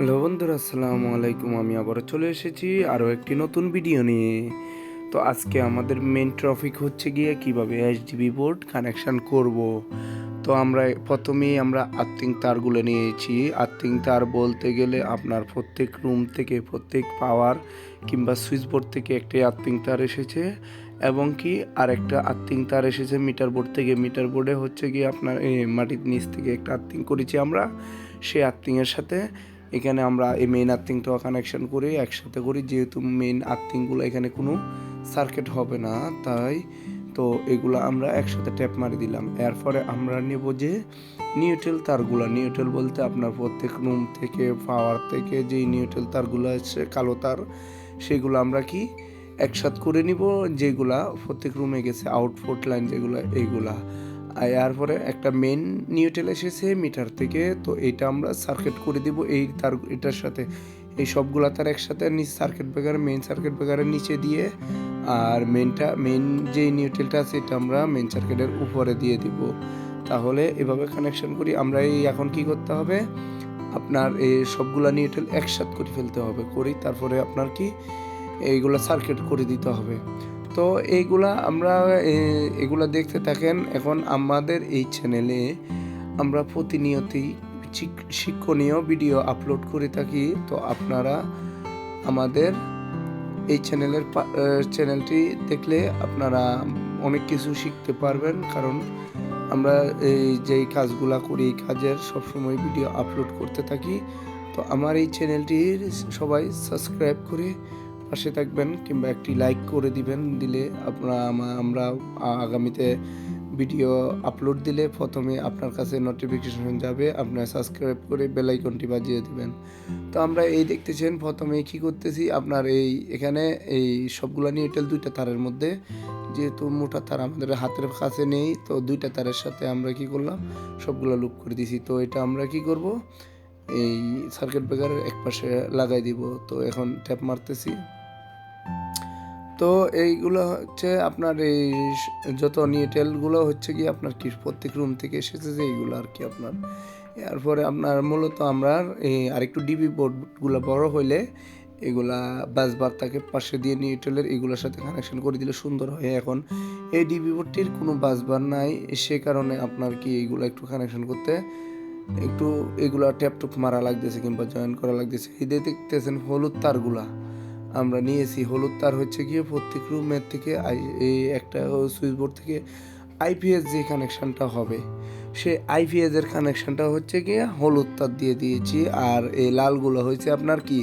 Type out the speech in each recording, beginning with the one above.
Hello বন্ধুরা, আসসালামু আলাইকুম। আমি আবারও চলে এসেছি আরও একটি নতুন ভিডিও নিয়ে। তো আজকে আমাদের মেন টপিক হচ্ছে গিয়ে কিভাবে এইচডিবি বোর্ড কানেকশন করব। তো প্রথমেই আমরা আর্থিং তারগুলো নিয়েছি। আর্থিং তার বলতে গেলে আপনার প্রত্যেক রুম থেকে, প্রত্যেক পাওয়ার কিংবা সুইচ বোর্ড থেকে একটি আর্থিং তার এসেছে, এবং কি আরেকটা আর্থিং তার এসেছে মিটার বোর্ড থেকে। মিটার বোর্ডে হচ্ছে গিয়ে আপনার মাটির নিচ থেকে একটা আর্থিং করেছি আমরা। সেই আর্থিংয়ের সাথে এখানে আমরা এই মেইন আর্থিংটাও কানেকশন করি, একসাথে করি, যেহেতু মেইন আর্থিংগুলো এখানে কোনো সার্কিট হবে না, তাই তো এগুলো আমরা একসাথে ট্যাপ মারি দিলাম। এরপরে আমরা নেব যে নিউট্রাল তারগুলো। নিউট্রাল বলতে আপনার প্রত্যেক রুম থেকে, পাওয়ার থেকে যেই নিউট্রাল তারগুলো আছে কালো তার, সেগুলো আমরা কি একসাথে করে নিব, যেগুলা প্রত্যেক রুমে গেছে আউটপুট লাইন যেগুলো, এইগুলা। আর এরপরে একটা মেন নিউট্রাল এসেছে মিটার থেকে, তো এটা আমরা সার্কিট করে দিব এই তার, এটার সাথে এই সবগুলা তার একসাথে সার্কিট ব্রেকার, মেইন সার্কিট ব্রেকারের নিচে দিয়ে, আর মেইন যে নিউট্রালটা আছে এটা আমরা মেইন সার্কিটের উপরে দিয়ে দিব। তাহলে এভাবে কানেকশন করি আমরা। এই এখন কি করতে হবে, আপনার এই সবগুলা নিউট্রাল একসাথে করে ফেলতে হবে, তারপরে আপনার কি এইগুলা সার্কিট করে দিতে হবে। তো এইগুলা আমরা এগুলা দেখতে থাকেন। এখন আমাদের এই চ্যানেলে আমরা প্রতিনিয়তই শিক্ষণীয় ভিডিও আপলোড করে থাকি। তো আপনারা আমাদের এই চ্যানেলটি দেখলে আপনারা অনেক কিছু শিখতে পারবেন, কারণ আমরা এই যেই কাজগুলা করি এই কাজের সবসময় ভিডিও আপলোড করতে থাকি। তো আমার এই চ্যানেলটির সবাই সাবস্ক্রাইব করে পাশে থাকবেন, কিংবা একটি লাইক করে দিবেন। দিলে আমরা আগামীতে ভিডিও আপলোড দিলে প্রথমে আপনার কাছে নোটিফিকেশন যাবে, আপনার সাবস্ক্রাইব করে বেল আইকনটি বাজিয়ে দিবেন। তো আমরা এই দেখতেছেন প্রথমে কি করতেছি, আপনার এখানে এই সবগুলো নিউট্রাল দুইটা তারের মধ্যে, যেহেতু মোটা তার আমাদের হাতের কাছে নেই, তো দুইটা তারের সাথে আমরা কি করলাম, সবগুলো লুপ করে দিছি। তো এটা আমরা কি করব, এই সার্কিট ব্রেকারের এক পাশে লাগাই দিব। তো এখন ট্যাপ মারতেছি। তো এইগুলো হচ্ছে আপনার এই যত নিউট্রালগুলো হচ্ছে কি আপনার কি প্রত্যেক রুম থেকে এসেছে, যে এইগুলো আর কি আপনার। এরপরে আপনার মূলত আমরা এই আরেকটু ডিবি বোর্ডগুলো বড় হইলে এগুলা বাসবার তাকে পাশে দিয়ে নিউট্রালের এগুলোর সাথে কানেকশন করে দিলে সুন্দর হয়। এখন এই ডিবি বোর্ডটির কোনো বাসবার নাই, সে কারণে আপনার কি এইগুলো একটু কানেকশন করতে একটু এগুলা ট্যাপটুপ মারা লাগতেছে কিংবা জয়েন করা লাগতেছে। এই দেখতেছেন হলুদ তারগুলা আমরা নিয়েছি। হলুদ তার হচ্ছে গিয়ে প্রত্যেক রুমের থেকে এই একটা সুইচ বোর্ড থেকে আইপিএস যে কানেকশানটা হবে, সে আইপিএস এর কানেকশানটা হচ্ছে গিয়ে হলুদ তার দিয়ে দিয়েছি, আর এই লালগুলো হয়েছে আপনার কি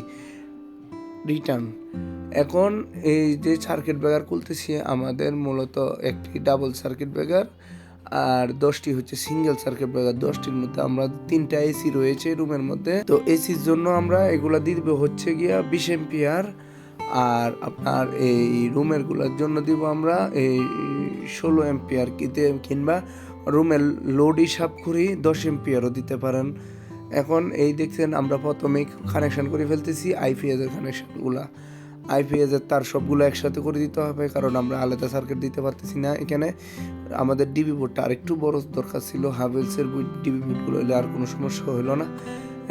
রিটার্ন। এখন এই যে সার্কিট ব্রেকার খুলতেছি, আমাদের মূলত একটি ডাবল সার্কিট ব্রেকার আর 10টি হচ্ছে সিঙ্গেল সার্কিট ব্রেকার। 10টির মধ্যে আমরা 3টা এসি রয়েছে রুমের মধ্যে। তো এসির জন্য আমরা এগুলা দিব হচ্ছে গিয়া 20 এম্পিয়ার, আর আপনার এই রুমের গুলার জন্য দিব আমরা এই 16 এম্পিয়ার, কিংবা রুমের লোড হিসাব করি 10 এম্পিয়ারও দিতে পারেন। এখন এই দেখছেন আমরা প্রথমেই কানেকশন করে ফেলতেছি আইপিএস এর কানেকশনগুলা। আইপিএস এর তার সবগুলো একসাথে করে দিতে হবে, কারণ আমরা আলাদা সার্কিট দিতে পারতেছি না। এখানে আমাদের ডিবি বোর্ডটা আরেকটু বড় দরকার ছিল, হাভেলসের ডিবি বোর্ডগুলো হলে আর কোনো সমস্যা হলো না।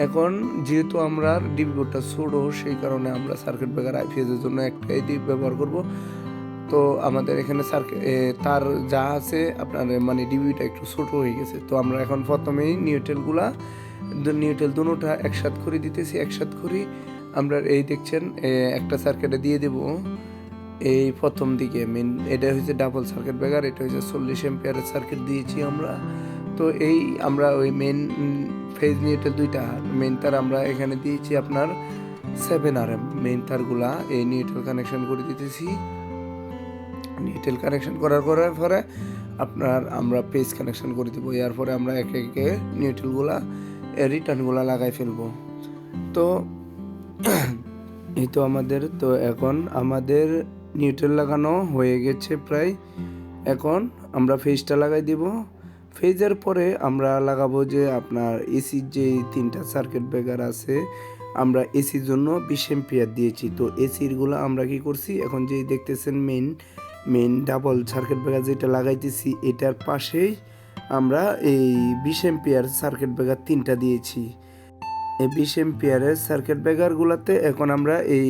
এখন যেহেতু আমরা ডিবি বোর্ডটা ছোটো, সেই কারণে আমরা সার্কিট ব্রেকার আইপিএস এর জন্য একটাই ডিবি ব্যবহার করব। তো আমাদের এখানে তার যা আছে আপনার মানে ডিবিটা একটু ছোটো হয়ে গেছে। তো আমরা এখন প্রথমেই নিউট্রাল দুটোটা একসাথ করে দিতেছি। একসাথ করি আমরা এই দেখছেন একটা সার্কিটে দিয়ে দেব এই প্রথম দিকে মেন। এটা হচ্ছে ডাবল সার্কিট ব্রেকার, এটা হচ্ছে 40 এম্পিয়ারের সার্কিট দিয়েছি আমরা। তো এই আমরা ওই মেন ফেজ নিউট্রাল দুইটা মেন তার আমরা এখানে দিয়েছি আপনার 7 RM মেন তারগুলা এই নিউট্রাল কানেকশন করে দিতেছি। নিউট্রাল কানেকশন করার পরে আপনার আমরা পেজ কানেকশন করে দেবো। এরপরে আমরা একে একে নিউট্রালগুলা রিটার্নগুলা লাগাই ফেলবো। তো এই তো এখন আমাদের নিউট্রাল লাগানো হয়ে গেছে প্রায়। এখন আমরা ফেজটা লাগাই দিব। ফেজের পরে আমরা লাগাবো যে আপনার এসির যে 3টা সার্কিট ব্রেকার আছে, আমরা এসির জন্য 20 এম্পিয়ার দিয়েছি। তো এসিরগুলো আমরা কি করছি, এখন যে দেখতেছেন মেইন ডাবল সার্কিট ব্রেকার যেটা লাগাইতেছি, এটার পাশেই আমরা এই 20 এম্পিয়ার সার্কিট ব্রেকার 3টা দিয়েছি। এই 20 এম্পিয়ারের সার্কিট ব্রেকারগুলোতে এখন আমরা এই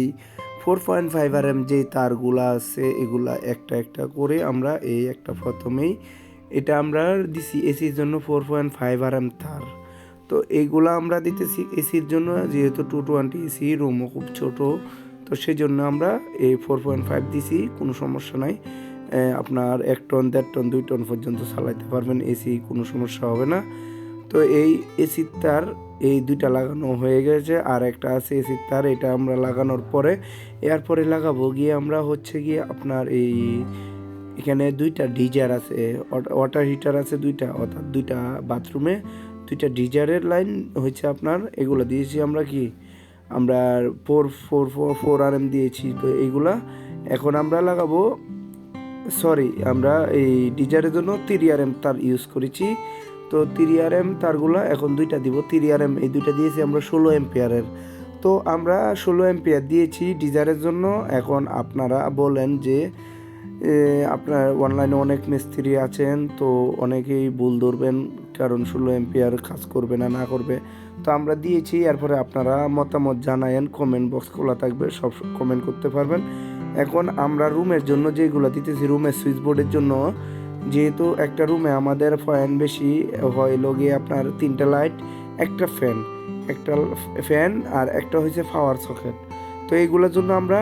4.5 RM যে তারগুলা আছে এগুলা একটা একটা করে আমরা এই একটা প্রথমেই এটা আমরা দিছি এসির জন্য 4.5 RM তার। তো এইগুলা আমরা দিতেছি এসির জন্য, যেহেতু 220 এসি রুমও খুব ছোট, তো সেই জন্য আমরা এই 4.5 দিছি, কোনো সমস্যা নাই। আপনার 1 টন 1.5 টন 2 টন পর্যন্ত চালাইতে পারবেন, এসি কোনো সমস্যা হবে না। তো এই এসির তার এই দুইটা লাগানো হয়ে গেছে, আর একটা আছে এসির তার, এটা আমরা লাগানোর পরে এরপরে লাগাবো গিয়ে আমরা হচ্ছে গিয়ে আপনার এই এখানে দুইটা ডিজার আছে, ওয়াটার হিটার আছে দুইটা, অর্থাৎ দুইটা বাথরুমে দুইটা ডিজারের লাইন হচ্ছে আপনার। এগুলো দিয়েছি আমরা কি আমরা 4 RM দিয়েছি। তো এইগুলা এখন আমরা লাগাবো, আমরা এই ডিজারের জন্য 3 RM তার ইউজ করেছি। তো 3 RM তারগুলা এখন দুইটা দিব, 3 RM এই দুইটা দিয়েছি আমরা 16 এম্পিয়ারের। তো আমরা 16 এম্পিয়ার দিয়েছি ডিজারের জন্য। এখন আপনারা বলেন যে আপনার অনলাইনে অনেক মিস্ত্রি আছেন, তো অনেকেই ভুল ধরবেন, কারণ 16 এম্পিয়ার কাজ করবে না না করবে। তো আমরা দিয়েছি, এরপরে আপনারা মতামত জানায়েন, কমেন্ট বক্স খোলা থাকবে, সব কমেন্ট করতে পারবেন। এখন আমরা রুমের জন্য যেগুলো দিতেছি, রুমের সুইচ বোর্ডের জন্য, যেহেতু একটা রুমে আমাদের ফ্যান বেশি হয়, গিয়ে আপনার 3টা লাইট, একটা ফ্যান আর একটা হচ্ছে পাওয়ার সকেট। তো এইগুলোর জন্য আমরা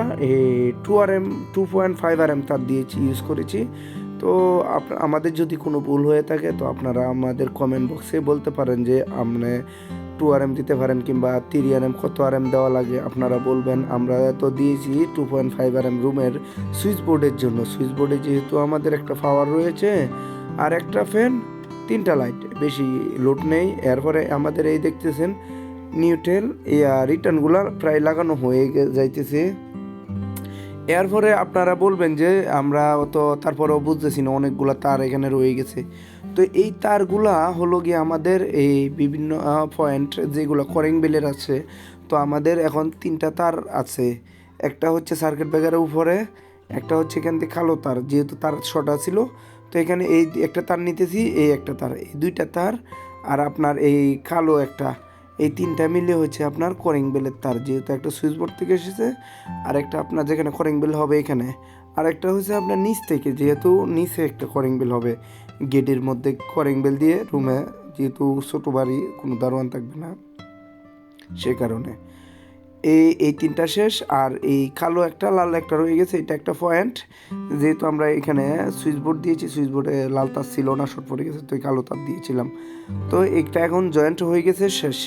2.5 RM তার দিয়েছি, ইউজ করেছি। তো আমাদের যদি কোনো ভুল হয়ে থাকে তো আপনারা আমাদের কমেন্ট বক্সে বলতে পারেন যে আপনি 2 RM দিতে পারেন, কিংবা 3 RM কত RM দেওয়া লাগে আপনারা বলবেন। আমরা তো দিয়েছি 2.5 RM রুমের সুইচ বোর্ডের জন্য। সুইচ বোর্ডে যেহেতু আমাদের একটা পাওয়ার রয়েছে আর একটা ফ্যান, 3টা লাইট, বেশি লোড নেই। এরপরে আমাদের এই দেখতেছেন নিউট্রাল রিটার্নগুলো প্রায় লাগানো হয়ে যাইতেছে। এরপরে আপনারা বলবেন যে আমরা তো তারপরেও বুঝতেছি না, অনেকগুলো তার এখানে রয়ে গেছে। তো এই তারগুলা হলো গিয়ে আমাদের এই বিভিন্ন পয়েন্ট যেগুলো করিং বেলের আছে। তো আমাদের এখন 3টা তার আছে, একটা হচ্ছে সার্কিট ব্রেকারের উপরে, একটা হচ্ছে এখান থেকে কালো তার, যেহেতু তার শর্ট ছিল। তো এখানে এই একটা তার নিতেছি, এই একটা তার, এই 2টা তার, আর আপনার এই কালো একটা, এই 3টা মিলে হচ্ছে আপনার করিং বেলের তার, যেহেতু একটা সুইচ বোর্ড থেকে এসেছে, আর একটা আপনার যেখানে করিং বেল হবে এখানে, আর একটা হচ্ছে আপনার নিচ থেকে, যেহেতু নিচে একটা করিং বেল হবে গেটের মধ্যে করিং বেল দিয়ে রুমে, যেহেতু ছোটো বাড়ি কোনো দারোয়ান থাকবে না, সে কারণে এই 3টা শেষ। আর এই কালো একটা লাল একটা রয়ে গেছে, এটা একটা পয়েন্ট, যেহেতু আমরা এখানে সুইচ বোর্ড দিয়েছি, সুইচ বোর্ডে লাল তার ছিল না, শর্ট পড়ে গেছে, তো এই কালো তার দিয়েছিলাম। তো এটা এখন জয়েন্ট হয়ে গেছে, শেষ।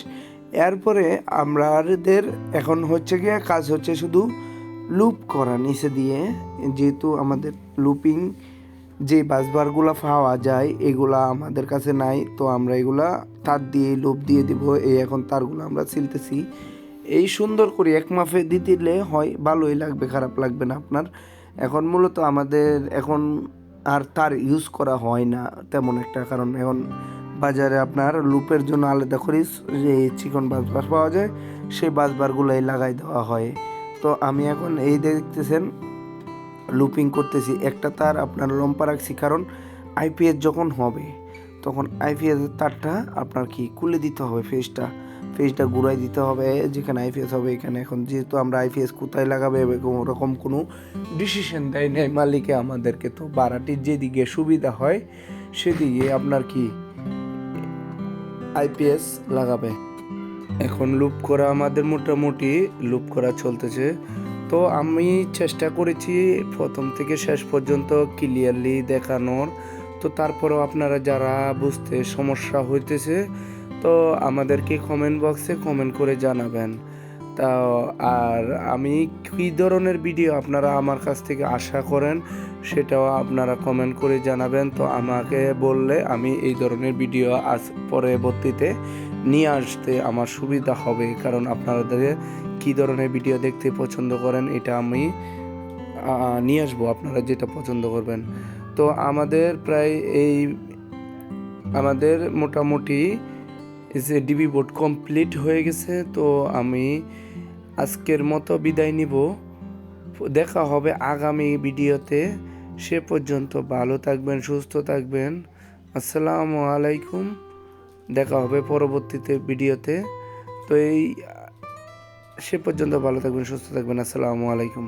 এরপরে আমাদের এখন হচ্ছে গিয়ে কাজ হচ্ছে শুধু লুপ করা নিচে দিয়ে, যেহেতু আমাদের লুপিং যে বাসবারগুলো পাওয়া যায় এগুলা আমাদের কাছে নাই, তো আমরা এগুলা তার দিয়ে লুপ দিয়ে দিব। এই এখন তারগুলো আমরা ছিলতেছি, এই সুন্দর করে এক মাপে দিলে হয়, ভালোই লাগবে, খারাপ লাগবে না আপনার। এখন মূলত আমাদের এখন আর তার ইউজ করা হয় না তেমন একটা, কারণ এখন বাজারে আপনার লুপের জন্য আলাদা করে যে চিকন বাসবার পাওয়া যায়, সেই বাসবারগুলোই লাগাই দেওয়া হয়। তো আমি এখন এই দেখতেছেন লুপিং করতেছি, একটা তার আপনার লম্বা রাখছি, কারণ আইপিএস যখন হবে তখন আইপিএসের তারটা আপনার কি খুলে দিতে হবে, ফেজটা ঘুরাই দিতে হবে, যেখানে আইপিএস হবে এখানে। এখন যেহেতু আমরা আইপিএস কোথায় লাগাবে ওরকম কোনো ডিসিশন দেয় নেই মালিকে আমাদেরকে, তো ভাড়াটির যেদিকে সুবিধা হয় সেদিকে আপনার কি আইপিএস লাগাবে। এখন লুপ করা আমাদের মোটামুটি লুপ করা চলতেছে। তো আমি চেষ্টা করেছি প্রথম থেকে শেষ পর্যন্ত ক্লিয়ারলি দেখানোর। তো তারপরেও আপনারা যারা বুঝতে সমস্যা হইতেছে তো আমাদেরকে কমেন্ট বক্সে কমেন্ট করে জানাবেন। তা আর আমি কী ধরনের ভিডিও আপনারা আমার কাছ থেকে আশা করেন সেটাও আপনারা কমেন্ট করে জানাবেন। তো আমাকে বললে আমি এই ধরনের ভিডিও পরবর্তীতে নিয়ে আসতে আমার সুবিধা হবে, কারণ আপনাদের কী ধরনের ভিডিও দেখতে পছন্দ করেন এটা আমি নিয়ে আসবো, আপনারা যেটা পছন্দ করবেন। তো আমাদের মোটামুটি যে ডিবি বোর্ড কমপ্লিট হয়ে গেছে। তো আমি আজকের মতো বিদায় নিব, দেখা হবে আগামী ভিডিওতে। সে পর্যন্ত ভালো থাকবেন, সুস্থ থাকবেন। আসসালামু আলাইকুম, দেখা হবে পরবর্তীতে ভিডিওতে। তো সে পর্যন্ত ভালো থাকবেন, সুস্থ থাকবেন। আসসালামু আলাইকুম।